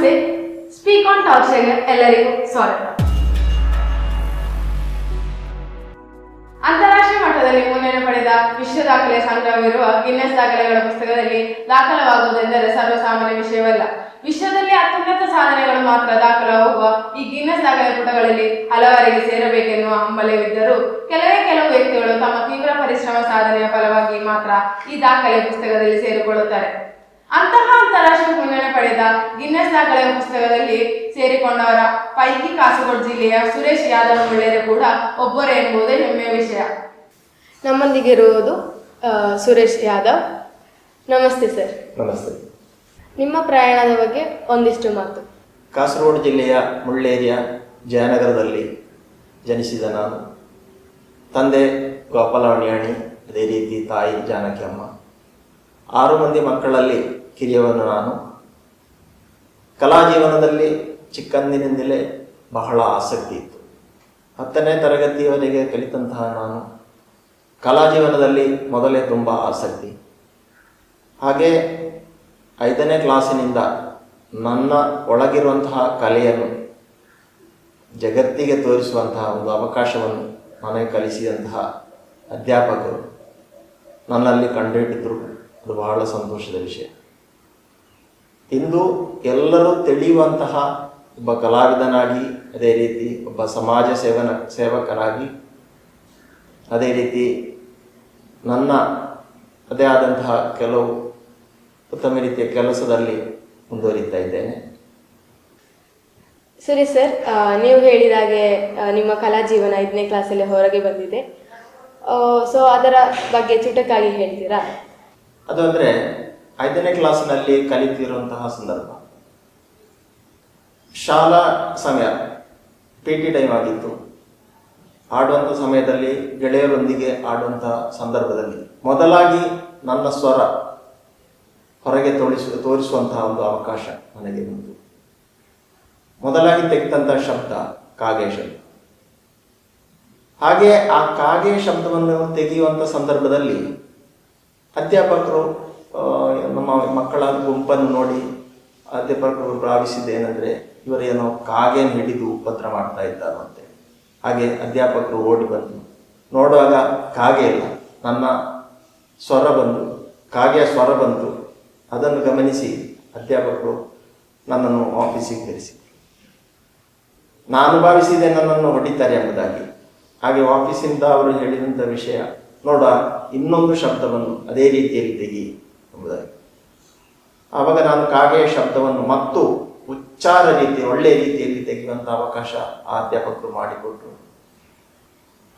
ನಮಸ್ತೆ. Speak on talk ಶೋಗೆ ಎಲ್ಲರಿಗೂ ಸ್ವಾಗತ. ಅಂತಾರಾಷ್ಟ್ರೀಯ ಮಟ್ಟದಲ್ಲಿ ಮುನ್ನಡೆ ಪಡೆದ ವಿಶ್ವ ದಾಖಲೆಯ ಸಂಗ್ರಹವಿರುವ ಗಿನ್ನೆಸ್ ದಾಖಲೆಗಳ ಪುಸ್ತಕದಲ್ಲಿ ದಾಖಲಾಗುವುದೆಂದರೆ ಸರ್ವಸಾಮಾನ್ಯ ವಿಷಯವಲ್ಲ. ವಿಶ್ವದಲ್ಲಿ ಅತ್ಯುನ್ನತ ಸಾಧನೆಗಳು ಮಾತ್ರ ದಾಖಲಾಗುವ ಈ ಗಿನ್ನೆಸ್ ದಾಖಲೆ ಪುಟಗಳಲ್ಲಿ ಹಲವರಿಗೆ ಸೇರಬೇಕೆನ್ನುವ ಹಂಬಲವಿದ್ದರೂ ಕೆಲವು ವ್ಯಕ್ತಿಗಳು ತಮ್ಮ ತೀವ್ರ ಪರಿಶ್ರಮ ಸಾಧನೆಯ ಫಲವಾಗಿ ಮಾತ್ರ ಈ ದಾಖಲೆ ಪುಸ್ತಕದಲ್ಲಿ ಸೇರಿಕೊಳ್ಳುತ್ತಾರೆ. ಅಂತಹ ಅಂತಾರಾಷ್ಟ್ರೀಯ ಮುನ್ನಡೆ ಪಡೆದ ಗಿನ್ನೆಸ್ ದಾಖಲೆಯ ಪುಸ್ತಕದಲ್ಲಿ ಸೇರಿಕೊಂಡವರ ಪೈಕಿ ಕಾಸರಗೋಡು ಜಿಲ್ಲೆಯ ಸುರೇಶ್ ಯಾದವ್ ಮುಳ್ಳೇರೆ ಕೂಡ ಒಬ್ಬರು ಎಂಬುದೇ ಹೆಮ್ಮೆಯ ವಿಷಯ. ನಮ್ಮೊಂದಿಗಿರುವುದು ಸುರೇಶ್ ಯಾದವ್. ನಮಸ್ತೆ ಸರ್. ನಮಸ್ತೆ. ನಿಮ್ಮ ಪ್ರಯಾಣದ ಬಗ್ಗೆ ಒಂದಿಷ್ಟು ಮಾತು. ಕಾಸರಗೋಡು ಜಿಲ್ಲೆಯ ಮುಳ್ಳೇರಿಯ ಜಯನಗರದಲ್ಲಿ ಜನಿಸಿದ ನಾನು. ತಂದೆ ಗೋಪಾಲವಣಿಯಾಣಿ, ಅದೇ ರೀತಿ ತಾಯಿ ಜಾನಕಿ ಅಮ್ಮ. 6 ಮಂದಿ ಮಕ್ಕಳಲ್ಲಿ ಕಿರಿಯವನು ನಾನು. ಕಲಾ ಜೀವನದಲ್ಲಿ ಚಿಕ್ಕಂದಿನಿಂದಲೇ ಬಹಳ ಆಸಕ್ತಿ ಇತ್ತು. 10ನೇ ತರಗತಿಯವರೆಗೆ ಕಲಿತಂತಹ ನಾನು ಕಲಾ ಜೀವನದಲ್ಲಿ ಮೊದಲೇ ತುಂಬ ಆಸಕ್ತಿ. ಹಾಗೆ 5ನೇ ಕ್ಲಾಸಿನಿಂದ ನನ್ನ ಒಳಗಿರುವಂತಹ ಕಲೆಯನ್ನು ಜಗತ್ತಿಗೆ ತೋರಿಸುವಂತಹ ಒಂದು ಅವಕಾಶವನ್ನು ನನಗೆ ಕಲಿಸಿದಂತಹ ಅಧ್ಯಾಪಕರು ನನ್ನಲ್ಲಿ ಕಂಡುಹಿಡಿದರು. ಅದು ಬಹಳ ಸಂತೋಷದ ವಿಷಯ. ಇಂದು ಎಲ್ಲರೂ ತಿಳಿಯುವಂತಹ ಒಬ್ಬ ಕಲಾವಿದನಾಗಿ, ಅದೇ ರೀತಿ ಒಬ್ಬ ಸಮಾಜ ಸೇವಕನಾಗಿ, ಅದೇ ರೀತಿ ನನ್ನ ಅದೇ ಆದಂತಹ ಕೆಲವು ಉತ್ತಮ ರೀತಿಯ ಕೆಲಸದಲ್ಲಿ ಮುಂದುವರಿತಾ ಇದ್ದೇನೆ. ಸರಿ ಸರ್, ನೀವು ಹೇಳಿದಾಗೆ ನಿಮ್ಮ ಕಲಾ ಜೀವನ 5ನೇ ಕ್ಲಾಸಲ್ಲಿ ಹೊರಗೆ ಬಂದಿದೆ. ಸೊ ಅದರ ಬಗ್ಗೆ ಚುಟುಕಾಗಿ ಹೇಳ್ತೀರಾ? ಅದು ಅಂದರೆ 5ನೇ ಕ್ಲಾಸಿನಲ್ಲಿ ಕಲಿತಿರುವಂತಹ ಸಂದರ್ಭ, ಶಾಲಾ ಸಮಯ, PT ಟೈಮ್ ಆಗಿತ್ತು. ಆಡುವಂಥ ಸಮಯದಲ್ಲಿ ಗೆಳೆಯರೊಂದಿಗೆ ಆಡುವಂತಹ ಸಂದರ್ಭದಲ್ಲಿ ಮೊದಲಾಗಿ ನನ್ನ ಸ್ವರ ಹೊರಗೆ ತೋರಿಸುವಂತಹ ಒಂದು ಅವಕಾಶ ನನಗೆ ಬಂತು. ಮೊದಲಾಗಿ ತೆಗೆದಂತಹ ಶಬ್ದ ಕಾಗೆ ಶಬ್ದ. ಹಾಗೆ ಆ ಕಾಗೆ ಶಬ್ದವನ್ನು ತೆಗೆಯುವಂಥ ಸಂದರ್ಭದಲ್ಲಿ ಅಧ್ಯಾಪಕರು ನಮ್ಮ ಮಕ್ಕಳ ಗುಂಪನ್ನು ನೋಡಿ ಅಧ್ಯಾಪಕರು ಭಾವಿಸಿದ್ದೇನೆಂದರೆ ಇವರೇನೋ ಕಾಗೆಯನ್ನು ಹಿಡಿದು ಉಪದ್ರ ಮಾಡ್ತಾ ಇದ್ದಾರಂತೆ. ಹಾಗೆ ಅಧ್ಯಾಪಕರು ಓಡಿ ಬಂದು ನೋಡುವಾಗ ಕಾಗೆ ಇಲ್ಲ, ನನ್ನ ಸ್ವರ ಬಂದು, ಕಾಗೆಯ ಸ್ವರ ಬಂತು. ಅದನ್ನು ಗಮನಿಸಿ ಅಧ್ಯಾಪಕರು ನನ್ನನ್ನು ಆಫೀಸಿಗೆ ಕರೆಸಿದರು. ನಾನು ಭಾವಿಸಿದೆ ನನ್ನನ್ನು ಹೊಡಿತಾರೆ ಎಂಬುದಾಗಿ. ಹಾಗೆ ಆಫೀಸಿಂದ ಅವರು ಹೇಳಿದಂಥ ವಿಷಯ, ನೋಡ ಇನ್ನೊಂದು ಶಬ್ದವನ್ನು ಅದೇ ರೀತಿಯಲ್ಲಿ ತೆಗಿ ಎಂಬುದಾಗಿ. ಆವಾಗ ನಾನು ಕಾಗೆಯ ಶಬ್ದವನ್ನು ಮತ್ತು ಉಚ್ಚಾರ ರೀತಿ ಒಳ್ಳೆಯ ರೀತಿಯಲ್ಲಿ ತೆಗೆಯುವಂಥ ಅವಕಾಶ ಆ ಅಧ್ಯಾಪಕರು ಮಾಡಿಕೊಟ್ರು.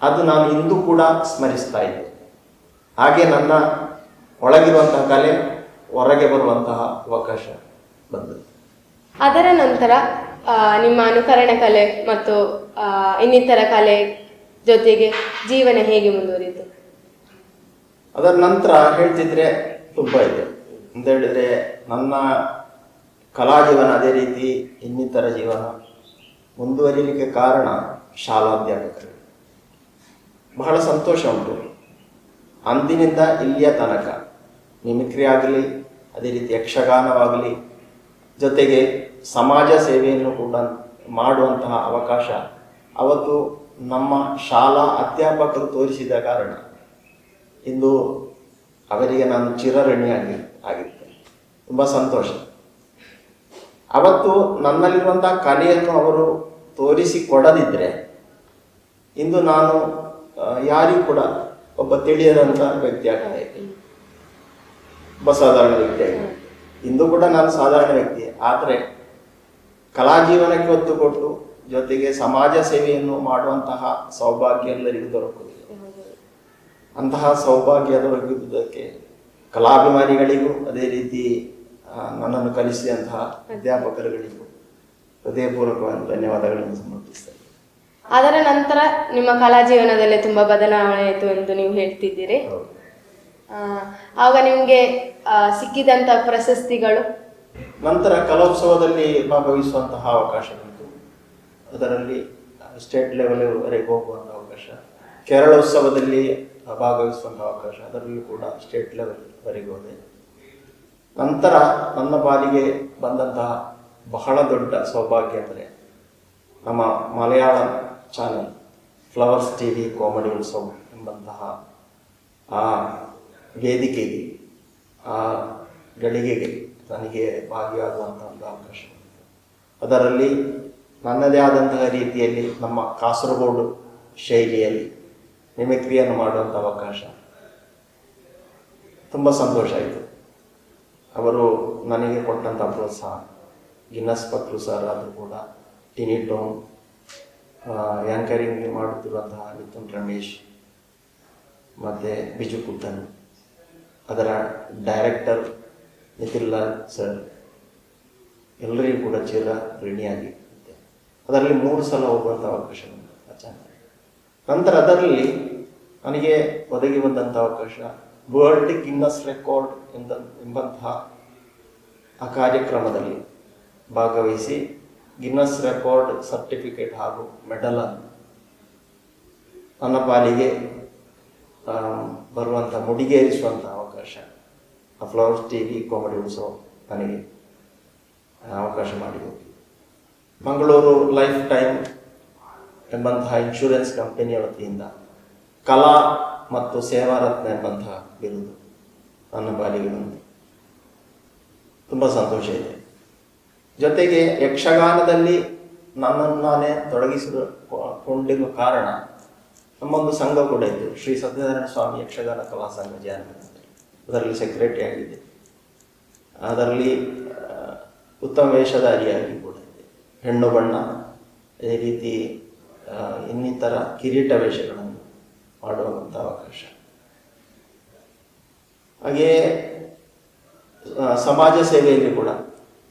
ಅದು ನಾನು ಇಂದು ಕೂಡ ಸ್ಮರಿಸ್ತಾ ಇದ್ದೆ. ಹಾಗೆ ನನ್ನ ಒಳಗಿರುವಂತಹ ಕಲೆ ಹೊರಗೆ ಬರುವಂತಹ ಅವಕಾಶ ಬಂದದ್ದು. ಅದರ ನಂತರ ನಿಮ್ಮ ಅನುಕರಣ ಕಲೆ ಮತ್ತು ಇನ್ನಿತರ ಕಲೆ ಜೊತೆಗೆ ಜೀವನ ಹೇಗೆ ಮುಂದುವರಿಯಿತು? ಅದರ ನಂತರ ಹೇಳ್ತಿದ್ರೆ ತುಂಬ ಇದೆ ಅಂತ ಹೇಳಿದರೆ, ನನ್ನ ಕಲಾ ಜೀವನ ಅದೇ ರೀತಿ ಇನ್ನಿತರ ಜೀವನ ಮುಂದುವರಿಯಲಿಕ್ಕೆ ಕಾರಣ ಶಾಲಾಧ್ಯಾಪಕರು. ಬಹಳ ಸಂತೋಷ ಉಂಟು. ಅಂದಿನಿಂದ ಇಲ್ಲಿಯ ತನಕ ಮಿಮಿಕ್ರಿ ಆಗಲಿ, ಅದೇ ರೀತಿ ಯಕ್ಷಗಾನವಾಗಲಿ, ಜೊತೆಗೆ ಸಮಾಜ ಸೇವೆಯನ್ನು ಕೂಡ ಮಾಡುವಂತಹ ಅವಕಾಶ ಅವತ್ತು ನಮ್ಮ ಶಾಲಾ ಅಧ್ಯಾಪಕರು ತೋರಿಸಿದ ಕಾರಣ ಇಂದು ಅವರಿಗೆ ನಾನು ಚಿರಋಣಿಯಾಗಿರ್ತೇನೆ. ತುಂಬ ಸಂತೋಷ. ಅವತ್ತು ನನ್ನಲ್ಲಿರುವಂತಹ ಕಲೆಯನ್ನು ಅವರು ತೋರಿಸಿಕೊಡದಿದ್ದರೆ ಇಂದು ನಾನು ಯಾರಿಗೂ ಕೂಡ ಒಬ್ಬ ತಿಳಿಯದಂಥ ವ್ಯಕ್ತಿ ಆಗ್ತಾ ಇದ್ದೆ, ಒಬ್ಬ ಸಾಧಾರಣ ವ್ಯಕ್ತಿಯಾಗಿ. ಇಂದು ಕೂಡ ನಾನು ಸಾಧಾರಣ ವ್ಯಕ್ತಿ, ಆದರೆ ಕಲಾ ಜೀವನಕ್ಕೆ ಒತ್ತು ಕೊಟ್ಟು ಜೊತೆಗೆ ಸಮಾಜ ಸೇವೆಯನ್ನು ಮಾಡುವಂತಹ ಸೌಭಾಗ್ಯ ಎಲ್ಲರಿಗೂ ದೊರಕುವುದಿಲ್ಲ. ಅಂತಹ ಸೌಭಾಗ್ಯ ದೊರಕುವುದಕ್ಕೆ ಕಲಾಭಿಮಾನಿಗಳಿಗೂ ಅದೇ ರೀತಿ ನನ್ನನ್ನು ಕಲಿಸಿದಂತಹ ಅಧ್ಯಾಪಕರುಗಳಿಗೂ ಹೃದಯಪೂರ್ವಕವಾದ ಧನ್ಯವಾದಗಳನ್ನು ಸಮರ್ಪಿಸ್ತೇನೆ. ಅದರ ನಂತರ ನಿಮ್ಮ ಕಲಾ ಜೀವನದಲ್ಲಿ ತುಂಬ ಬದಲಾವಣೆ ಆಯಿತು ಎಂದು ನೀವು ಹೇಳ್ತಿದ್ದೀರಿ. ಆಗ ನಿಮಗೆ ಸಿಕ್ಕಿದಂಥ ಪ್ರಶಸ್ತಿಗಳು? ನಂತರ ಕಲೋತ್ಸವದಲ್ಲಿ ಭಾಗವಹಿಸುವಂತಹ ಅವಕಾಶ ಬಂತು. ಅದರಲ್ಲಿ ಸ್ಟೇಟ್ ಲೆವೆಲ್ವರೆಗೆ ಹೋಗುವಂಥ ಅವಕಾಶ, ಕೇರಳೋತ್ಸವದಲ್ಲಿ ಭಾಗವಹಿಸುವಂಥ ಅವಕಾಶ, ಅದರಲ್ಲೂ ಕೂಡ ಸ್ಟೇಟ್ ಲೆವೆಲ್ವರೆಗೆ ಹೋದೆ. ನಂತರ ನನ್ನ ಪಾಲಿಗೆ ಬಂದಂತಹ ಬಹಳ ದೊಡ್ಡ ಸೌಭಾಗ್ಯ ಅಂದರೆ ನಮ್ಮ Malayala channel flowers TV comedy ಉತ್ಸವ ಎಂಬಂತಹ ಆ ವೇದಿಕೆಗೆ, ಆ ಗಳಿಗೆಗೆ ನನಗೆ ಭಾಗಿಯಾಗುವಂಥ ಒಂದು ಅವಕಾಶ. ಅದರಲ್ಲಿ ನನ್ನದೇ ಆದಂತಹ ರೀತಿಯಲ್ಲಿ ನಮ್ಮ ಕಾಸರಗೋಡು ಶೈಲಿಯಲ್ಲಿ ಮಿಮಿಕ್ರಿಯನ್ನು ಮಾಡುವಂಥ ಅವಕಾಶ. ತುಂಬ ಸಂತೋಷ ಆಯಿತು. ಅವರು ನನಗೆ ಕೊಟ್ಟಂಥ ಪ್ರೋತ್ಸಾಹ, ಗಿನ್ನಸ್ ಪಕ್ರು ಸರ್ ಆದರೂ ಕೂಡ, ಟಿನಿ ಟೋನ್, ಆ್ಯಂಕರಿಂಗ್ ಮಾಡುತ್ತಿರುವಂತಹ ಮಿಥುನ್ ರಮೇಶ್ ಮತ್ತು ಬಿಜು ಕುಟ್ಟನ್, ಅದರ ಡೈರೆಕ್ಟರ್ ನಿತಿನ್ ಲಾಲ್ ಸರ್, ಎಲ್ಲರಿಗೂ ಕೂಡ ಚಿರ ಋಣಿಯಾಗಿ ಅದರಲ್ಲಿ 3 ಸಲ ಹೋಗುವಂಥ ಅವಕಾಶ ಚಾನಲ್. ನಂತರ ಅದರಲ್ಲಿ ನನಗೆ ಒದಗಿ ಬಂದಂಥ ಅವಕಾಶ ವರ್ಲ್ಡ್ ಗಿನ್ನಸ್ ರೆಕಾರ್ಡ್ ಎಂಬಂತಹ ಆ ಕಾರ್ಯಕ್ರಮದಲ್ಲಿ ಭಾಗವಹಿಸಿ ಗಿನ್ನಸ್ ರೆಕಾರ್ಡ್ ಸರ್ಟಿಫಿಕೇಟ್ ಹಾಗೂ ಮೆಡಲನ್ನು ನನ್ನ ಪಾಲಿಗೆ ಬರುವಂಥ ಮುಡಿಗೇರಿಸುವಂಥ ಅವಕಾಶ ಫ್ಲವರ್ಸ್ ಟಿವಿ ಕಾಮಿಡಿ ಉತ್ಸವ ನನಗೆ ಅವಕಾಶ ಮಾಡಿಕೊಟ್ಟು. ಮಂಗಳೂರು ಲೈಫ್ ಟೈಮ್ ಎಂಬಂತಹ ಇನ್ಶೂರೆನ್ಸ್ ಕಂಪನಿಯ ವತಿಯಿಂದ ಕಲಾ ಮತ್ತು ಸೇವಾರತ್ನ ಎಂಬಂತಹ ಬಿರುದು ನನ್ನ ಪಾಲಿಗೆ ಬಂತು. ತುಂಬ ಸಂತೋಷ ಇದೆ. ಜೊತೆಗೆ ಯಕ್ಷಗಾನದಲ್ಲಿ ನನ್ನನ್ನು ನಾನೇ ತೊಡಗಿಸಿಕೊಂಡಿರುವ ಕಾರಣ ನಮ್ಮೊಂದು ಸಂಘ ಕೂಡ ಇತ್ತು, ಶ್ರೀ ಸತ್ಯನಾರಾಯಣ ಸ್ವಾಮಿ ಯಕ್ಷಗಾನ ಕಲಾ ಸಂಘ ಜಾನ. ಅದರಲ್ಲಿ ಸೆಕ್ರೆಟರಿ ಆಗಿದೆ. ಅದರಲ್ಲಿ ಉತ್ತಮ ವೇಷಧಾರಿಯಾಗಿ ಕೂಡ ಇದೆ. ಹೆಣ್ಣು ಬಣ್ಣ, ಅದೇ ರೀತಿ ಇನ್ನಿತರ ಕಿರೀಟ ವೇಷಗಳನ್ನು ಮಾಡುವಂಥ ಅವಕಾಶ. ಹಾಗೆಯೇ ಸಮಾಜ ಸೇವೆಯಲ್ಲಿ ಕೂಡ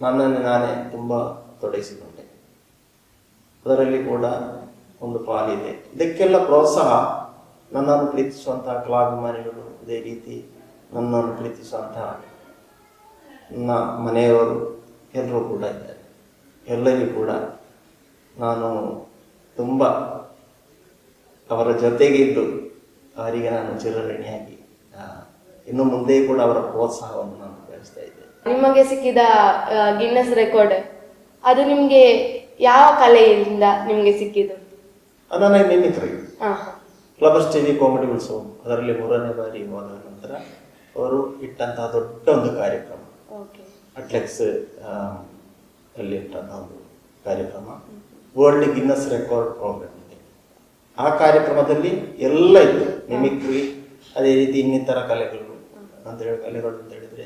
ನನ್ನನ್ನು ನಾನೇ ತುಂಬ ತೊಡಗಿಸಿಕೊಂಡೆ. ಅದರಲ್ಲಿ ಕೂಡ ಒಂದು ಪಾಲಿದೆ. ಇದಕ್ಕೆಲ್ಲ ಪ್ರೋತ್ಸಾಹ ನನ್ನನ್ನು ಪ್ರೀತಿಸುವಂತಹ ಕಲಾಭಿಮಾನಿಗಳು, ಅದೇ ರೀತಿ ನನ್ನನ್ನು ಪ್ರೀತಿಸುವಂತಹ ನನ್ನ ಮನೆಯವರು ಎಲ್ಲರೂ ಕೂಡ ಇದ್ದಾರೆ. ಎಲ್ಲರಿಗೂ ಕೂಡ ನಾನು ತುಂಬ ಅವರ ಜೊತೆಗಿದ್ದು ಅವರಿಗೆ ನಾನು ಚಿರಋಣಿಯಾಗಿ ಇನ್ನು ಮುಂದೆ ಕೂಡ ಅವರ ಪ್ರೋತ್ಸಾಹವನ್ನು ನಾನು ಬಯಸ್ತಾ ಇದ್ದೇನೆ. ನಿಮಗೆ ಸಿಕ್ಕಿದ ಗಿನ್ನಸ್ ರೆಕಾರ್ಡ್ ಅದು ನಿಮಗೆ ಯಾವ ಕಲೆಯಿಂದ ನಿಮಗೆ ಸಿಕ್ಕಿದ್ದು? ಅದನ್ನ ಮಿಮಿಕ್ರಿ ಫ್ಲವರ್ಸ್ ಟಿವಿ ಕಾಮಿಡಿ ಉತ್ಸವ ಅದರಲ್ಲಿ 3ನೇ ಬಾರಿ ಹೋದ ನಂತರ ಅವರು ಇಟ್ಟಂತಹ ದೊಡ್ಡ ಒಂದು ಕಾರ್ಯಕ್ರಮ, ಅಟ್ಲೆಕ್ಸ್ ಅಲ್ಲಿ ಇಟ್ಟಂತಹ ಒಂದು ಕಾರ್ಯಕ್ರಮ, ವರ್ಲ್ಡ್ ಗಿನ್ನಸ್ ರೆಕಾರ್ಡ್ ಪ್ರೋಗ್ರಾಮ್ ಇದೆ. ಆ ಕಾರ್ಯಕ್ರಮದಲ್ಲಿ ಎಲ್ಲ ಇತ್ತು, ಮಿಮಿಕ್ರಿ, ಅದೇ ರೀತಿ ಇನ್ನಿತರ ಕಲೆಗಳು ಕಲೆಗಳು ಅಂತ ಹೇಳಿದ್ರೆ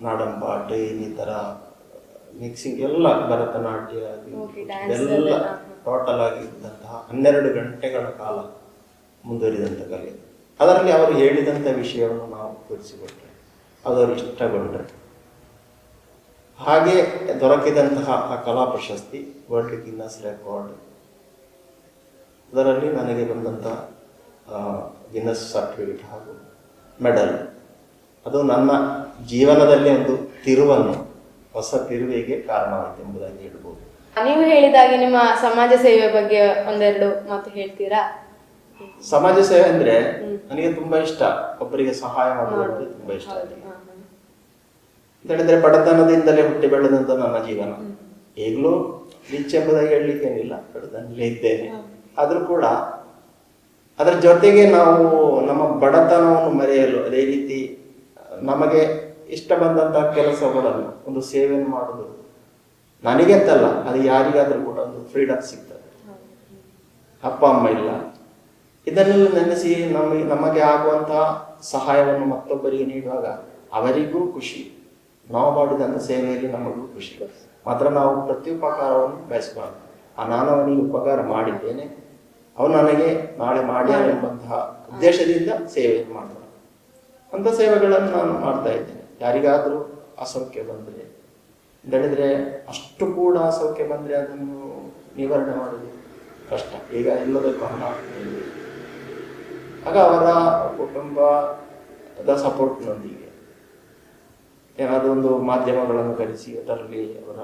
ನಾಡಂಪಾಟ, ಇನ್ನಿತರ ಮಿಕ್ಸಿಂಗ್ ಎಲ್ಲ, ಭರತನಾಟ್ಯ ಎಲ್ಲ ಟೋಟಲ್ ಆಗಿದ್ದಂತಹ 12 ಗಂಟೆಗಳ ಕಾಲ ಮುಂದುವರಿದಂಥ ಕಲೆ. ಅದರಲ್ಲಿ ಅವರು ಹೇಳಿದಂಥ ವಿಷಯವನ್ನು ನಾವು ತೋರಿಸಿಕೊಟ್ರೆ ಅದವರು ಇಷ್ಟಗೊಂಡ್ರೆ, ಹಾಗೆ ದೊರಕಿದಂತಹ ಆ ಕಲಾ ಪ್ರಶಸ್ತಿ ವರ್ಲ್ಡ್ ಗಿನ್ನಸ್ ರೆಕಾರ್ಡ್, ಅದರಲ್ಲಿ ನನಗೆ ಬಂದಂಥ ಗಿನ್ನಸ್ ಸರ್ಟಿಫಿಕೇಟ್ ಹಾಗೂ ಮೆಡಲ್, ಅದು ನನ್ನ ಜೀವನದಲ್ಲಿ ಒಂದು ಹೊಸ ತಿರುವಿಗೆ ಕಾರಣವಾಯಿತು ಎಂಬುದಾಗಿ ಹೇಳ್ಬೋದು. ನೀವು ಹೇಳಿದಾಗೆ ನಿಮ್ಮ ಸಮಾಜ ಸೇವೆ ಬಗ್ಗೆ ಒಂದೆರಡು ಮಾತು ಹೇಳ್ತೀರಾ? ಸಮಾಜ ಸೇವೆ ಅಂದ್ರೆ ನನಗೆ ತುಂಬಾ ಇಷ್ಟ. ಒಬ್ಬರಿಗೆ ಸಹಾಯ ಮಾಡುವುದು ತುಂಬಾ ಇಷ್ಟ. ಅಂತ ಹೇಳಿದ್ರೆ ಬಡತನದಿಂದಲೇ ಹುಟ್ಟಿ ಬೆಳೆದಂತ ನನ್ನ ಜೀವನ. ಈಗಲೂ ರಿಚ್ ಎಂಬುದಾಗಿ ಹೇಳಲಿಕ್ಕೆ ಏನಿಲ್ಲ, ಬಡತನಲ್ಲೇ ಇದ್ದೇನೆ. ಆದ್ರೂ ಕೂಡ ಅದರ ಜೊತೆಗೆ ನಾವು ನಮ್ಮ ಬಡತನವನ್ನು ಮರೆಯಲು, ಅದೇ ರೀತಿ ನಮಗೆ ಇಷ್ಟ ಬಂದಂತಹ ಕೆಲಸಗಳನ್ನು, ಒಂದು ಸೇವೆಯನ್ನು ಮಾಡುವುದು ನನಗೆ ಅಂತಲ್ಲ, ಅದು ಯಾರಿಗಾದ್ರೂ ಕೂಡ ಒಂದು ಫ್ರೀಡಮ್ ಸಿಗ್ತದೆ. ಅಪ್ಪ ಅಮ್ಮ ಇಲ್ಲ, ಇದನ್ನೆಲ್ಲ ನೆನೆಸಿ ನಮಗೆ ಆಗುವಂತಹ ಸಹಾಯವನ್ನು ಮತ್ತೊಬ್ಬರಿಗೆ ನೀಡುವಾಗ ಅವರಿಗೂ ಖುಷಿ, ನಾವು ಮಾಡಿದಂಥ ಸೇವೆಯಲ್ಲಿ ನಮಗೂ ಖುಷಿ. ಮಾತ್ರ ನಾವು ಪ್ರತ್ಯುಪಕಾರವನ್ನು ಬಯಸಬಾರ್ದು. ನಾನು ಅವನಿಗೆ ಉಪಕಾರ ಮಾಡಿದ್ದೇನೆ, ಅವನು ನನಗೆ ನಾಳೆ ಮಾಡ್ಯಾರ ಎಂಬಂತಹ ಉದ್ದೇಶದಿಂದ ಸೇವೆ ಮಾಡಬಾರ್ದು. ಅಂಥ ಸೇವೆಗಳನ್ನು ನಾನು ಮಾಡ್ತಾ ಇದ್ದೇನೆ. ಯಾರಿಗಾದರೂ ಅಸೌಖ್ಯ ಬಂದರೆ ಅಂತ ಹೇಳಿದ್ರೆ, ಅಷ್ಟು ಕೂಡ ಅಸೌಖ್ಯ ಬಂದರೆ ಅದನ್ನು ನಿವಾರಣೆ ಮಾಡೋದು ಕಷ್ಟ. ಈಗ ಎಲ್ಲದಕ್ಕೂ ಹಣ, ಆಗ ಅವರ ಕುಟುಂಬದ ಸಪೋರ್ಟ್ನೊಂದಿಗೆ ಏನಾದರೂ ಒಂದು ಮಾಧ್ಯಮಗಳನ್ನು ಕರೆಸಿ ಅದರಲ್ಲಿ ಅವರ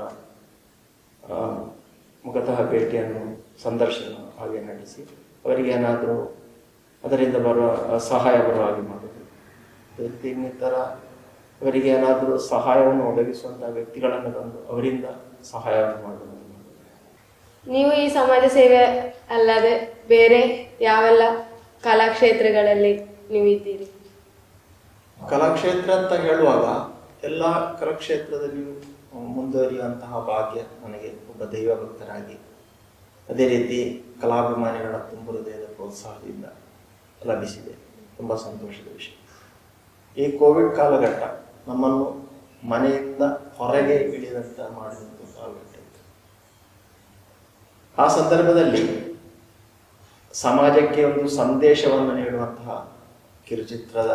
ಮುಖತಃ ಭೇಟಿಯನ್ನು, ಸಂದರ್ಶನ ಹಾಗೆ ನಡೆಸಿ ಅವರಿಗೆ ಏನಾದರೂ ಅದರಿಂದ ಬರುವ ಸಹಾಯ ಬರುವ ಹಾಗೆ ಮಾಡೋದು. ಇನ್ನಿತರ ಅವರಿಗೆ ಏನಾದರೂ ಸಹಾಯವನ್ನು ಒದಗಿಸುವಂತಹ ವ್ಯಕ್ತಿಗಳನ್ನು ತಂದು ಅವರಿಂದ ಸಹಾಯವನ್ನು ಮಾಡುವುದು. ನೀವು ಈ ಸಮಾಜ ಸೇವೆ ಅಲ್ಲದೆ ಬೇರೆ ಯಾವೆಲ್ಲ ಕಲಾಕ್ಷೇತ್ರಗಳಲ್ಲಿ ನೀವು ಇದ್ದೀರಿ? ಕಲಾಕ್ಷೇತ್ರ ಅಂತ ಹೇಳುವಾಗ ಎಲ್ಲ ಕಲಾಕ್ಷೇತ್ರದಲ್ಲಿಯೂ ಮುಂದುವರಿಯುವಂತಹ ಭಾಗ್ಯ ನನಗೆ ಒಬ್ಬ ದೈವ ಭಕ್ತರಾಗಿ, ಅದೇ ರೀತಿ ಕಲಾಭಿಮಾನಿಗಳ ತುಂಬ ಹೃದಯದ ಪ್ರೋತ್ಸಾಹದಿಂದ ಲಭಿಸಿದೆ. ತುಂಬ ಸಂತೋಷದ ವಿಷಯ. ಈ ಕೋವಿಡ್ ಕಾಲಘಟ್ಟ ನಮ್ಮನ್ನು ಮನೆಯಿಂದ ಹೊರಗೆ ಇಳಿದಂತ ಮಾಡಿದಂಥ ಕಾಲಘಟ್ಟ ಇತ್ತು. ಆ ಸಂದರ್ಭದಲ್ಲಿ ಸಮಾಜಕ್ಕೆ ಒಂದು ಸಂದೇಶವನ್ನು ನೀಡುವಂತಹ ಕಿರುಚಿತ್ರದ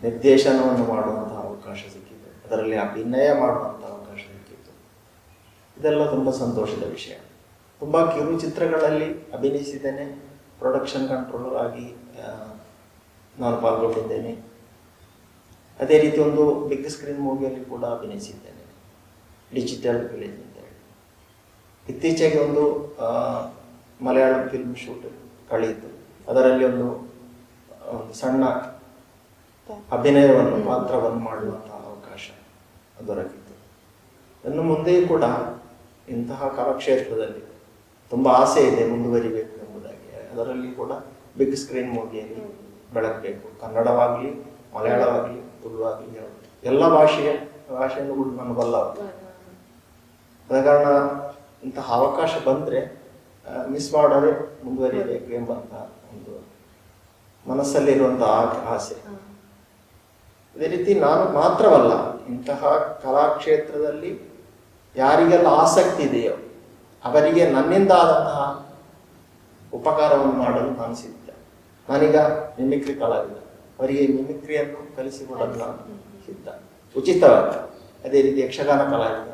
ನಿರ್ದೇಶನವನ್ನು ಮಾಡುವಂತಹ ಅವಕಾಶ ಸಿಕ್ಕಿತು, ಅದರಲ್ಲಿ ಅಭಿನಯ ಮಾಡುವಂತಹ ಅವಕಾಶ ಸಿಕ್ಕಿತ್ತು. ಇದೆಲ್ಲ ತುಂಬ ಸಂತೋಷದ ವಿಷಯ. ತುಂಬ ಕಿರುಚಿತ್ರಗಳಲ್ಲಿ ಅಭಿನಯಿಸಿದ್ದೇನೆ. ಪ್ರೊಡಕ್ಷನ್ ಕಂಟ್ರೋಲರ್ ಆಗಿ ನಾನು ಪಾಲ್ಗೊಂಡಿದ್ದೇನೆ. ಅದೇ ರೀತಿ ಒಂದು ಬಿಗ್ ಸ್ಕ್ರೀನ್ ಮೂವಿಯಲ್ಲಿ ಕೂಡ ಅಭಿನಯಿಸಿದ್ದೇನೆ, ಡಿಜಿಟಲ್ ವಿಲೇಜ್ ಅಂತ ಹೇಳಿ. ಇತ್ತೀಚೆಗೆ ಒಂದು ಮಲಯಾಳಂ ಫಿಲ್ಮ್ ಶೂಟ್ ಕಳೆಯಿತು. ಅದರಲ್ಲಿ ಒಂದು ಸಣ್ಣ ಅಭಿನಯವನ್ನು ಪಾತ್ರವನ್ನು ಮಾಡುವಂತಹ ಅವಕಾಶ ದೊರಕಿತ್ತು. ಇನ್ನು ಮುಂದೆಯೂ ಕೂಡ ಇಂತಹ ಕಲಾಕ್ಷೇತ್ರದಲ್ಲಿ ತುಂಬ ಆಸೆ ಇದೆ, ಮುಂದುವರಿಬೇಕು ಎಂಬುದಾಗಿ. ಅದರಲ್ಲಿ ಕೂಡ ಬಿಗ್ ಸ್ಕ್ರೀನ್ ಮೂವಿಯಲ್ಲಿ ಬೆಳಗಬೇಕು. ಕನ್ನಡವಾಗಲಿ, ಮಲಯಾಳವಾಗಲಿ, ತುಳು ಆಗಲಿ, ಎಲ್ಲ ಭಾಷೆಯನ್ನು ಕೂಡ ನಾನು ಬಲ್ಲವ. ಆದ ಕಾರಣ ಇಂತಹ ಅವಕಾಶ ಬಂದರೆ ಮಿಸ್ ಮಾಡದೆ ಮುಂದುವರಿಯಬೇಕು ಎಂಬಂತಹ ಒಂದು ಮನಸ್ಸಲ್ಲಿರುವಂತಹ ಆಸೆ. ಅದೇ ರೀತಿ ನಾನು ಮಾತ್ರವಲ್ಲ, ಇಂತಹ ಕಲಾಕ್ಷೇತ್ರದಲ್ಲಿ ಯಾರಿಗೆಲ್ಲ ಆಸಕ್ತಿ ಇದೆಯೋ ಅವರಿಗೆ ನನ್ನಿಂದ ಆದಂತಹ ಉಪಕಾರವನ್ನು ಮಾಡಲು ನಾನು ಸಿದ್ಧ. ನಾನೀಗ ಮಿಮಿಕ್ರಿ ಕಲಾವಿದ, ಅವರಿಗೆ ಮಿಮಿಕ್ರಿಯನ್ನು ಕಲಿಸಿಕೊಡಲು ನಾನು ಸಿದ್ಧ, ಉಚಿತವಾಗಿ. ಅದೇ ರೀತಿ ಯಕ್ಷಗಾನ ಕಲಾವಿದ,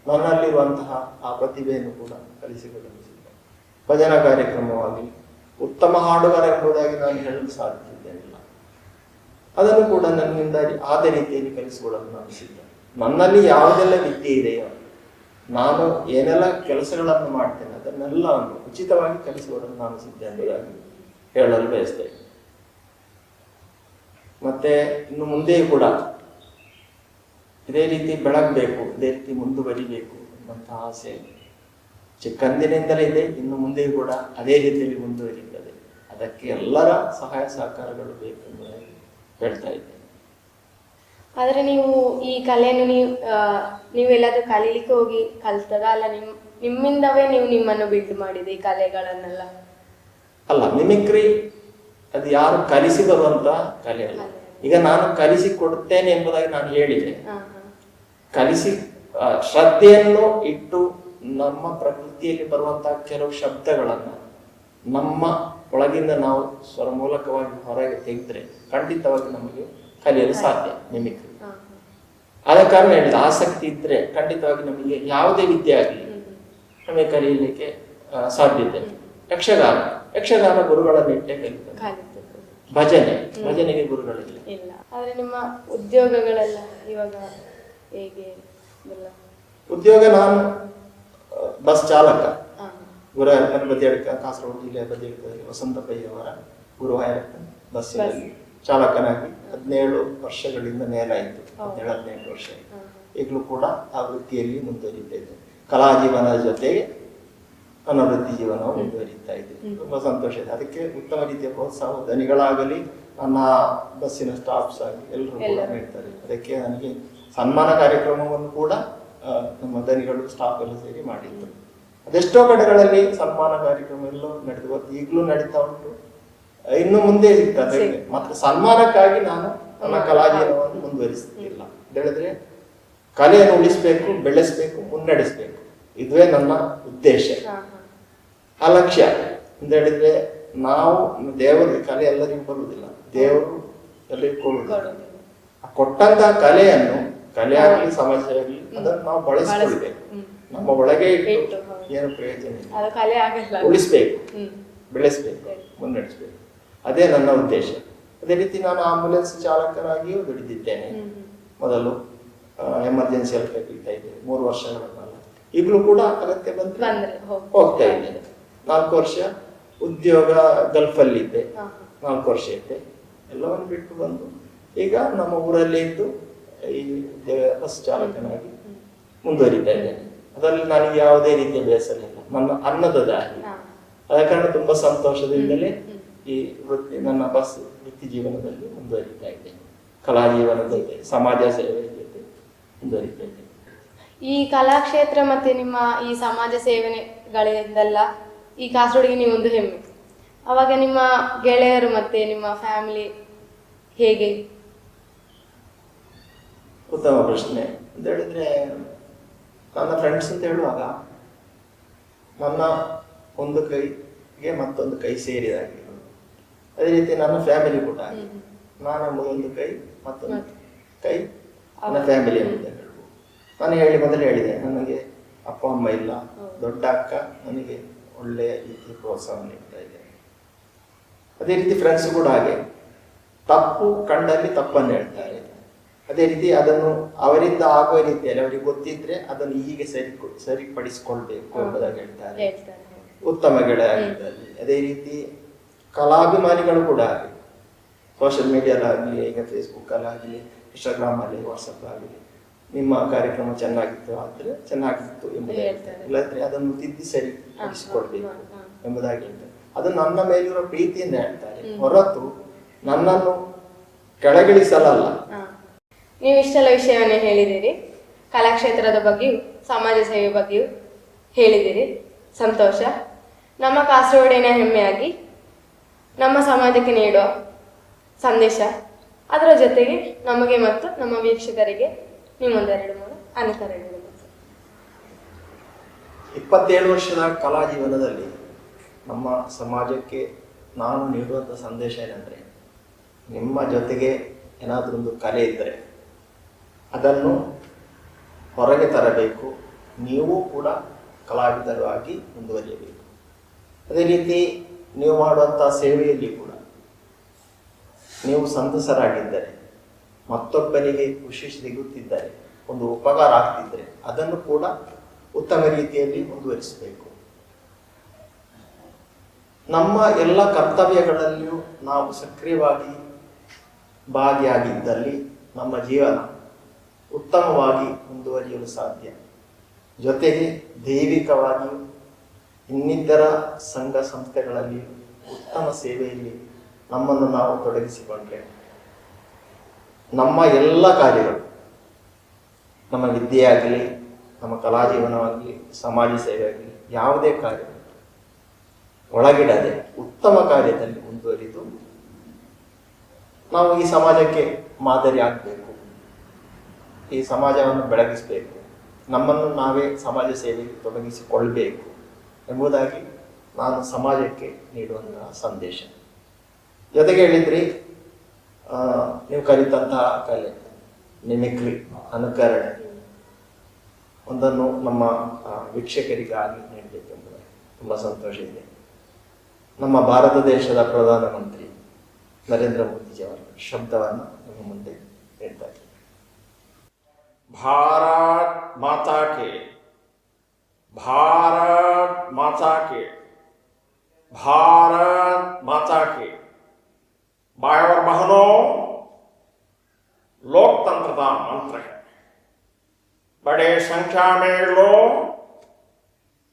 ನನ್ನಲ್ಲಿರುವಂತಹ ಆ ಪ್ರತಿಭೆಯನ್ನು ಕೂಡ ಕಲಿಸಿಕೊಡಲು ಸಿದ್ಧ. ಭಜನಾ ಕಾರ್ಯಕ್ರಮವಾಗಿ ಉತ್ತಮ ಹಾಡುಗಾರ ಎಂಬುದಾಗಿ ನಾನು ಹೇಳಲು ಸಾಧ್ಯತೆಯಿಲ್ಲ, ಅದನ್ನು ಕೂಡ ನನ್ನಿಂದ ಆದ ರೀತಿಯಲ್ಲಿ ಕಲಿಸಿಕೊಡಲು ನಾನು ಸಿದ್ಧ. ನನ್ನಲ್ಲಿ ಯಾವುದೆಲ್ಲ ವಿದ್ಯೆ ಇದೆಯೋ, ನಾನು ಏನೆಲ್ಲ ಕೆಲಸಗಳನ್ನು ಮಾಡ್ತೇನೆ ಅದನ್ನೆಲ್ಲ ಉಚಿತವಾಗಿ ಕಲಿಸಿಕೊಡಲು ನಾನು ಸಿದ್ಧ ಎಂಬುದಾಗಿ ಹೇಳಲು ಬಯಸ್ತೇನೆ. ಮತ್ತೆ ಇನ್ನು ಮುಂದೆಯೂ ಕೂಡ ಇದೇ ರೀತಿ ಬೆಳಗಬೇಕು, ಇದೇ ರೀತಿ ಮುಂದುವರಿಬೇಕು ಎಂಬಂತಹ ಆಸೆ ಚಿಕ್ಕಂದಿನಿಂದಲೇ ಇದೆ. ಇನ್ನು ಮುಂದೆಯೂ ಕೂಡ ಅದೇ ರೀತಿಯಲ್ಲಿ ಮುಂದುವರಿಯುತ್ತದೆ. ಅದಕ್ಕೆ ಎಲ್ಲರ ಸಹಾಯ ಸಹಕಾರಗಳು ಬೇಕೆಂಬುದಾಗಿ ಹೇಳ್ತಾ ಇದ್ದೇನೆ. ಆದರೆ ನೀವು ಈ ಕಲೆಯನ್ನು ನೀವೆಲ್ಲಾದ್ರೂ ಕಲೀಲಿಕ್ಕೆ ಹೋಗಿ ಕಲ್ತದ, ಅಲ್ಲ ನಿಮ್ಮಿಂದವೇ ನೀವು ನಿಮ್ಮನ್ನು ಬಿಲ್ಡ್ ಮಾಡಿದೆ ಈ ಕಲೆಗಳನ್ನೆಲ್ಲ? ಅಲ್ಲ, ಮಿಮಿಕ್ರಿ ಅದು ಯಾರು ಕಲಿಸಿ ಬರುವಂತ ಕಲೆ ಅಲ್ಲ. ಈಗ ನಾನು ಕಲಿಸಿ ಕೊಡುತ್ತೇನೆ ಎಂಬುದಾಗಿ ನಾನು ಹೇಳಿದೆ. ಕಲಿಸಿ ಶ್ರದ್ಧೆಯನ್ನು ಇಟ್ಟು ನಮ್ಮ ಪ್ರಕೃತಿಯಲ್ಲಿ ಬರುವಂತಹ ಕೆಲವು ಶಬ್ದಗಳನ್ನ ನಮ್ಮ ಒಳಗಿಂದ ನಾವು ಸ್ವರ ಮೂಲಕವಾಗಿ ಹೊರಗೆ ತೆಗೆದ್ರೆ ಖಂಡಿತವಾಗಿ ನಮಗೆ ಕಲಿಯಲು ಸಾಧ್ಯ ಮಿಮಿಕ್ರಿ. ಆದ ಕಾರಣ ಹೇಳಿದ ಆಸಕ್ತಿ ಇದ್ರೆ ಖಂಡಿತವಾಗಿ ನಮಗೆ ಯಾವುದೇ ವಿದ್ಯೆ ಆಗಲಿ ನಮಗೆ ಕಲಿಯಲಿಕ್ಕೆ ಸಾಧ್ಯತೆ. ಯಕ್ಷಗಾನ ಗುರುಗಳನ್ನು ಇಟ್ಟೇ ಕಲಿತಾರೆ. ಭಜನೆಗೆ ಗುರುಗಳಿಲ್ಲ. ಇಲ್ಲ. ಆದ್ರೆ ನಿಮ್ಮ ಉದ್ಯೋಗಗಳೆಲ್ಲ ಇವಾಗ ಹೇಗೆ? ಉದ್ಯೋಗ, ನಾನು ಬಸ್ ಚಾಲಕ. ಗುರುವಾಯೂರಪ್ಪನ ಬದಿಯಡ್ಕ, ಕಾಸರಗೋಡು ಜಿಲ್ಲೆಯ ಬದಿಯಡ್ಕದಲ್ಲಿ ವಸಂತಪ್ಪಯ್ಯವರ ಗುರುವಾಯೂರಪ್ಪನ ಬಸ್ಸಿನಲ್ಲಿ ಚಾಲಕನಾಗಿ 17 ವರ್ಷಗಳಿಂದ ಮೇಲಾಯಿತು. 17-18 ವರ್ಷ. ಈಗಲೂ ಕೂಡ ಆ ವೃತ್ತಿಯಲ್ಲಿ ಮುಂದುವರಿತಾ ಇದ್ದೇನೆ. ಕಲಾ ಜೀವನದ ಜೊತೆಗೆ ನನ್ನ ವೃತ್ತಿ ಜೀವನವು ಮುಂದುವರಿತಾ ಇದೆ. ತುಂಬಾ ಸಂತೋಷ ಇದೆ. ಅದಕ್ಕೆ ಉತ್ತಮ ರೀತಿಯ ಪ್ರೋತ್ಸಾಹ ಧನಿಗಳಾಗಲಿ, ನನ್ನ ಬಸ್ಸಿನ ಸ್ಟಾಫ್ಸ್ ಆಗಲಿ ಎಲ್ಲರೂ ಕೂಡ ನೀಡ್ತಾರೆ. ಅದಕ್ಕೆ ನನಗೆ ಸನ್ಮಾನ ಕಾರ್ಯಕ್ರಮವನ್ನು ಕೂಡ ನಮ್ಮ ಧನಿಗಳು ಸ್ಟಾಫ್ ಎಲ್ಲ ಸೇರಿ ಮಾಡಿದ್ರು. ಅದೆಷ್ಟೋ ಕಡೆಗಳಲ್ಲಿ ಸನ್ಮಾನ ಕಾರ್ಯಕ್ರಮ ಎಲ್ಲೋ ನಡೆದು ಈಗಲೂ ನಡೀತಾ ಉಂಟು, ಇನ್ನು ಮುಂದೆ ಸಿಗ್ತದೆ. ಮಾತ್ರ ಸನ್ಮಾನಕ್ಕಾಗಿ ನಾನು ನನ್ನ ಕಲಾ ಜೀವನವನ್ನು ಮುಂದುವರಿಸ್ತಿಲ್ಲ ಅಂತ ಹೇಳಿದ್ರೆ, ಕಲೆಯನ್ನು ಉಳಿಸ್ಬೇಕು, ಬೆಳೆಸ್ಬೇಕು, ಮುನ್ನಡೆಸ್ಬೇಕು, ಇದುವೇ ನನ್ನ ಉದ್ದೇಶ. ಆ ಲಕ್ಷ್ಯ ಅಂತ ಹೇಳಿದ್ರೆ, ನಾವು ದೇವರು ಕಲೆ ಎಲ್ಲರಿಗೂ ಬರುವುದಿಲ್ಲ, ದೇವರು ಎಲ್ಲರಿಗೂ ಕೊಡುವುದಿಲ್ಲ. ಕೊಟ್ಟಂತಹ ಕಲೆಯನ್ನು, ಕಲೆ ಆಗಲಿ ಸಮಸ್ಯೆ ಆಗಲಿ, ಅದನ್ನು ನಾವು ಬಳಸಿಕೊಳ್ಬೇಕು. ನಮ್ಮ ಒಳಗೆ ಇಟ್ಟು ಏನು ಪ್ರಯೋಜನ ಇಲ್ಲ. ಉಳಿಸ್ಬೇಕು, ಬೆಳೆಸ್ಬೇಕು, ಮುನ್ನಡೆಸ್ಬೇಕು, ಅದೇ ನನ್ನ ಉದ್ದೇಶ. ಅದೇ ರೀತಿ ನಾನು ಆಂಬುಲೆನ್ಸ್ ಚಾಲಕನಾಗಿಯೂ ದುಡಿದಿದ್ದೇನೆ. ಮೊದಲು ಎಮರ್ಜೆನ್ಸಿಯಲ್ಲಿ ಕರೀತಾ ಇದ್ದೆ 3 ವರ್ಷಗಳ ಕಾಲ. ಈಗಲೂ ಕೂಡ ಅಗತ್ಯ ಬಂದ್ರೆ ಹೋಗ್ತಾ ಇದ್ದೇನೆ. 4 ವರ್ಷ ಉದ್ಯೋಗ ಗಲ್ಫಲ್ಲಿ ಇದ್ದೆ, 4 ವರ್ಷ ಇದ್ದೆ. ಎಲ್ಲವನ್ನು ಬಿಟ್ಟು ಬಂದು ಈಗ ನಮ್ಮ ಊರಲ್ಲೇ ಇದ್ದು ಈ ಬಸ್ ಚಾಲಕನಾಗಿ ಮುಂದುವರಿತಾ ಇದ್ದೇನೆ. ಅದರಲ್ಲಿ ನನಗೆ ಯಾವುದೇ ರೀತಿಯ ಬೇಸರ ಇಲ್ಲ. ನನ್ನ ಅನ್ನದ ದಾರಿ. ಹಾ. ಆದ ಕಾರಣ ತುಂಬಾ ಸಂತೋಷದಿಂದಲೇ ಈ ನನ್ನ ವೃತ್ತಿ ಜೀವನದಲ್ಲಿ ಮುಂದುವರಿತಾ ಇದ್ದೇನೆ. ಕಲಾ ಜೀವನದ ಜೊತೆ ಸಮಾಜ ಸೇವೆ ಜೊತೆ ಮುಂದುವರಿತಾ ಇದ್ದೇನೆ. ಈ ಕಲಾಕ್ಷೇತ್ರ ಮತ್ತೆ ನಿಮ್ಮ ಈ ಸಮಾಜ ಸೇವೆಗಳಿಂದೆಲ್ಲ ಈ ಕಾಸರಗೋಡಿಗೆ ನೀವೊಂದು ಹೆಮ್ಮೆ. ಅವಾಗ ನಿಮ್ಮ ಗೆಳೆಯರು ಮತ್ತೆ ನಿಮ್ಮ ಫ್ಯಾಮಿಲಿ ಹೇಗೆ? ಉತ್ತಮ ಪ್ರಶ್ನೆ ಅಂತ ಹೇಳಿದ್ರೆ, ನನ್ನ ಫ್ರೆಂಡ್ಸ್ ಅಂತ ಹೇಳುವಾಗ ನನ್ನ ಒಂದು ಕೈಗೆ ಮತ್ತೊಂದು ಕೈ ಸೇರಿದಾಗೆ, ಅದೇ ರೀತಿ ನನ್ನ ಫ್ಯಾಮಿಲಿ ಕೂಡ ಹಾಗೆ. ನಾನು ಒಂದು ಕೈ ಮತ್ತೊಂದು ಕೈ ನನ್ನ ಫ್ಯಾಮಿಲಿ ಅಂತ ಹೇಳ್ಬೋದು. ನಾನು ಮೊದಲು ಹೇಳಿದೆ, ನನಗೆ ಅಪ್ಪ ಅಮ್ಮ ಇಲ್ಲ, ದೊಡ್ಡ ಅಕ್ಕ ನನಗೆ ಒಳ್ಳೆಯ ರೀತಿ ಪ್ರೋತ್ಸಾಹ ನೀಡ್ತಾ ಇದೆ. ಅದೇ ರೀತಿ ಫ್ರೆಂಡ್ಸ್ ಕೂಡ ಹಾಗೆ, ತಪ್ಪು ಕಂಡಲ್ಲಿ ತಪ್ಪನ್ನು ಹೇಳ್ತಾರೆ. ಅದೇ ರೀತಿ ಅದನ್ನು ಅವರಿಂದ ಆಗುವ ರೀತಿಯಲ್ಲಿ ಅವರಿಗೆ ಗೊತ್ತಿದ್ರೆ ಅದನ್ನು ಹೀಗೆ ಸರಿಪಡಿಸಿಕೊಳ್ಬೇಕು ಎಂಬುದಾಗಿ ಹೇಳ್ತಾರೆ. ಉತ್ತಮ ಗೆಳೆಯರಾಗಿದ್ದಾರೆ. ಅದೇ ರೀತಿ ಕಲಾಭಿಮಾನಿಗಳು ಕೂಡ ಹಾಗೆ, ಸೋಷಿಯಲ್ ಮೀಡಿಯಾಲಾಗಲಿ, ಈಗ ಫೇಸ್ಬುಕ್ಕಲ್ಲಾಗಲಿ, ಇನ್ಸ್ಟಾಗ್ರಾಮಲ್ಲಿ, ವಾಟ್ಸಪ್ಪಲ್ಲಿ ನಿಮ್ಮ ಕಾರ್ಯಕ್ರಮ ಚೆನ್ನಾಗಿತ್ತು ಆದರೆ ಚೆನ್ನಾಗಿತ್ತು ಎಂಬುದಾಗಿ ಹೇಳ್ತಾರೆ. ಇಲ್ಲಾಂದ್ರೆ ಅದನ್ನು ತಿದ್ದಿ ಸರಿಪಡಿಸಿಕೊಳ್ಬೇಕು ಎಂಬುದಾಗಿ ಹೇಳ್ತಾರೆ. ಅದು ನನ್ನ ಮೇಲಿರುವ ಪ್ರೀತಿಯಿಂದ ಹೇಳ್ತಾರೆ, ಹೊರತು ನನ್ನನ್ನು ಕೆಳಗಿಳಿಸಲಲ್ಲ. ನೀವು ಇಷ್ಟೆಲ್ಲ ವಿಷಯವನ್ನೇ ಹೇಳಿದ್ದೀರಿ, ಕಲಾಕ್ಷೇತ್ರದ ಬಗ್ಗೆಯೂ ಸಮಾಜ ಸೇವೆ ಬಗ್ಗೆಯೂ ಹೇಳಿದ್ದೀರಿ, ಸಂತೋಷ. ನಮ್ಮ ಕಾಸರಗೋಡಿನ ಹೆಮ್ಮೆಯಾಗಿ ನಮ್ಮ ಸಮಾಜಕ್ಕೆ ನೀಡುವ ಸಂದೇಶ, ಅದರ ಜೊತೆಗೆ ನಮಗೆ ಮತ್ತು ನಮ್ಮ ವೀಕ್ಷಕರಿಗೆ ನಿಮ್ಮೊಂದೆರಡು ಮೂರು ಅನುಕರಣೆಗಳು. 27 ವರ್ಷದ ಕಲಾ ಜೀವನದಲ್ಲಿ ನಮ್ಮ ಸಮಾಜಕ್ಕೆ ನಾನು ನೀಡುವಂಥ ಸಂದೇಶ ಏನಂದರೆ, ನಿಮ್ಮ ಜೊತೆಗೆ ಏನಾದರೊಂದು ಕಲೆ ಇದ್ದರೆ ಅದನ್ನು ಹೊರಗೆ ತರಬೇಕು. ನೀವು ಕೂಡ ಕಲಾವಿದರಾಗಿ ಮುಂದುವರಿಯಬೇಕು. ಅದೇ ರೀತಿ ನೀವು ಮಾಡುವಂಥ ಸೇವೆಯಲ್ಲಿ ಕೂಡ ನೀವು ಸಂತಸರಾಗಿದ್ದರೆ, ಮತ್ತೊಬ್ಬನಿಗೆ ಖುಷಿ ಸಿಗುತ್ತಿದ್ದರೆ, ಒಂದು ಉಪಕಾರ ಆಗ್ತಿದ್ದರೆ ಅದನ್ನು ಕೂಡ ಉತ್ತಮ ರೀತಿಯಲ್ಲಿ ಮುಂದುವರಿಸಬೇಕು. ನಮ್ಮ ಎಲ್ಲ ಕರ್ತವ್ಯಗಳಲ್ಲಿಯೂ ನಾವು ಸಕ್ರಿಯವಾಗಿ ಭಾಗಿಯಾಗಿದ್ದಲ್ಲಿ ನಮ್ಮ ಜೀವನ ಉತ್ತಮವಾಗಿ ಮುಂದುವರಿಯಲು ಸಾಧ್ಯ. ಜೊತೆಗೆ ದೈವಿಕವಾಗಿಯೂ ಇನ್ನಿತರ ಸಂಘ ಸಂಸ್ಥೆಗಳಲ್ಲಿ ಉತ್ತಮ ಸೇವೆಯಲ್ಲಿ ನಮ್ಮನ್ನು ನಾವು ತೊಡಗಿಸಿಕೊಂಡ್ರೆ ನಮ್ಮ ಎಲ್ಲ ಕಾರ್ಯಗಳು, ನಮ್ಮ ವಿದ್ಯೆ ಆಗಲಿ, ನಮ್ಮ ಕಲಾ ಜೀವನವಾಗಲಿ, ಸಮಾಜ ಸೇವೆ ಆಗಲಿ, ಯಾವುದೇ ಕಾರ್ಯ ಒಳಗಿಡದೆ ಉತ್ತಮ ಕಾರ್ಯದಲ್ಲಿ ಮುಂದುವರಿದು ನಾವು ಈ ಸಮಾಜಕ್ಕೆ ಮಾದರಿ ಆಗಬೇಕು, ಈ ಸಮಾಜವನ್ನು ಬೆಳಗಿಸಬೇಕು, ನಮ್ಮನ್ನು ನಾವೇ ಸಮಾಜ ಸೇವೆಗೆ ತೊಡಗಿಸಿಕೊಳ್ಬೇಕು ಎಂಬುದಾಗಿ ನಾನು ಸಮಾಜಕ್ಕೆ ನೀಡುವಂತಹ ಸಂದೇಶ. ಜೊತೆಗೆ ಹೇಳಿದ್ರಿ, ನೀವು ಕಲಿತಂತಹ ಕಲೆ ಮಿಮಿಕ್ರಿ, ಅನುಕರಣೆ ಒಂದನ್ನು ನಮ್ಮ ವೀಕ್ಷಕರಿಗಾಗಿ ನೀಡಬೇಕೆಂಬುದಾಗಿ ತುಂಬ ಸಂತೋಷ ಇದೆ. ನಮ್ಮ ಭಾರತ ದೇಶದ ಪ್ರಧಾನಮಂತ್ರಿ ನರೇಂದ್ರ ಮೋದಿಜಿಯವರ ಶಬ್ದವನ್ನು ನಿಮ್ಮ ಮುಂದೆ ಹೇಳ್ತಾ ಇದ್ದೀನಿ. ಭಾರತ್ ಮಾತಾ ಕೆ, ಭಾರತ್ ಮಾತಾ ಕೆ, ಭಾರತ್ ಮಾತಾ ಕೆ. भाई और बहनों, लोकतंत्र का मंत्र है। बड़े संख्या में लोग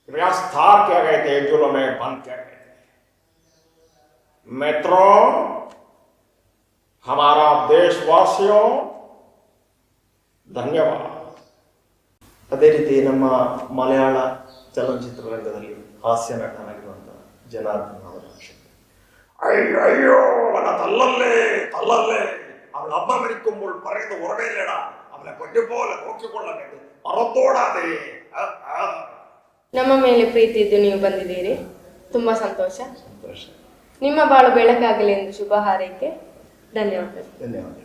गिरफ्तार किए गए थे, जेलों में बंद किए गए थे. मित्रों, हमारा देशवासियों, ಧನ್ಯವಾದ. ಅದೇ ರೀತಿ ನಮ್ಮ ಮಲಯಾಳ ಚಲನಚಿತ್ರರಂಗದಲ್ಲಿ ಹಾಸ್ಯ ನಟನಾಗಿರುವಂತಹ ಜನಾರ್ದನ್ ಅವರ അയ്യോ അവനെ തല്ലല്ലേ തല്ലല്ലേ, അവൻ അമ്മ മരിക്കുമ്പോൾ പറയുന്ന ഓർമ്മയില്ലട, അവനെ പൊന്നുപോലെ നോക്കിക്കൊള്ളಬೇಕು, മറത്തോടാതെ. ನಮ್ಮ ಮೇಲೆ ಪ್ರೀತಿ ಇದ್ದು ನೀವು ಬಂದಿದ್ದೀರಿ, ತುಂಬಾ ಸಂತೋಷ. ನಿಮ್ಮ ಬಾಳು ಬೆಳಕಾಗಲಿ ಎಂದು ಶುಭ ಹಾರೈಕೆ. ಧನ್ಯವಾದ. ಧನ್ಯವಾದ.